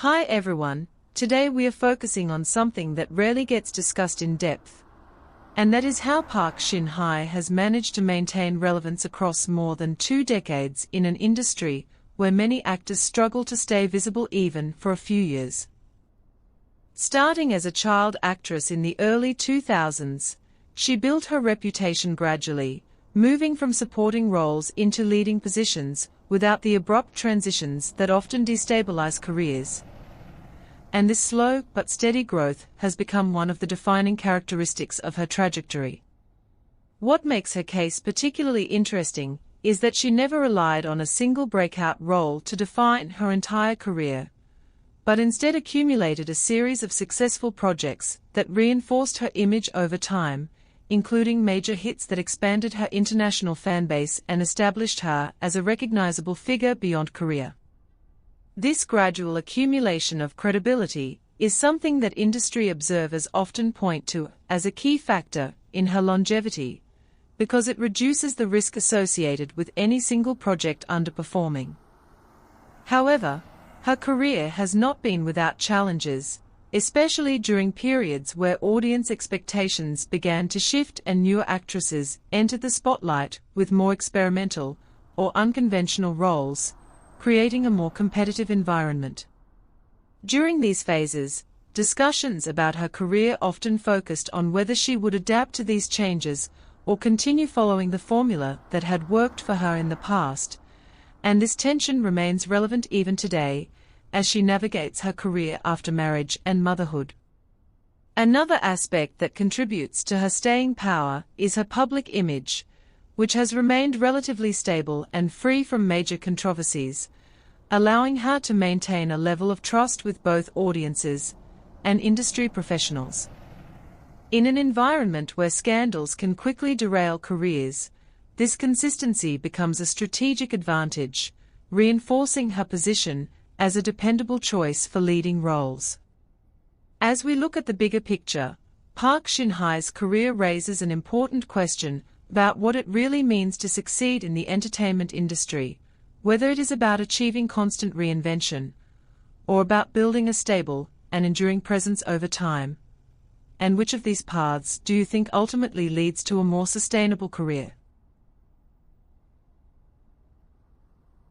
Hi everyone, today we are focusing on something that rarely gets discussed in depth. And that is how Park Shin Hye has managed to maintain relevance across more than 2 decades in an industry where many actors struggle to stay visible even for a few years. Starting as a child actress in the early 2000s, she built her reputation gradually, moving from supporting roles into leading positions without the abrupt transitions that often destabilize careers. And this slow but steady growth has become one of the defining characteristics of her trajectory. What makes her case particularly interesting is that she never relied on a single breakout role to define her entire career, but instead accumulated a series of successful projects that reinforced her image over time, including major hits that expanded her international fanbase and established her as a recognizable figure beyond Korea. This gradual accumulation of credibility is something that industry observers often point to as a key factor in her longevity, because it reduces the risk associated with any single project underperforming. However, her career has not been without challenges, especially during periods where audience expectations began to shift and newer actresses entered the spotlight with more experimental or unconventional roles, creating a more competitive environment. During these phases, discussions about her career often focused on whether she would adapt to these changes or continue following the formula that had worked for her in the past, and this tension remains relevant even today, as she navigates her career after marriage and motherhood. Another aspect that contributes to her staying power is her public image, which has remained relatively stable and free from major controversies, allowing her to maintain a level of trust with both audiences and industry professionals. In an environment where scandals can quickly derail careers, this consistency becomes a strategic advantage, reinforcing her position as a dependable choice for leading roles. As we look at the bigger picture, Park Shin Hye's career raises an important question about what it really means to succeed in the entertainment industry, whether it is about achieving constant reinvention, or about building a stable and enduring presence over time. And which of these paths do you think ultimately leads to a more sustainable career?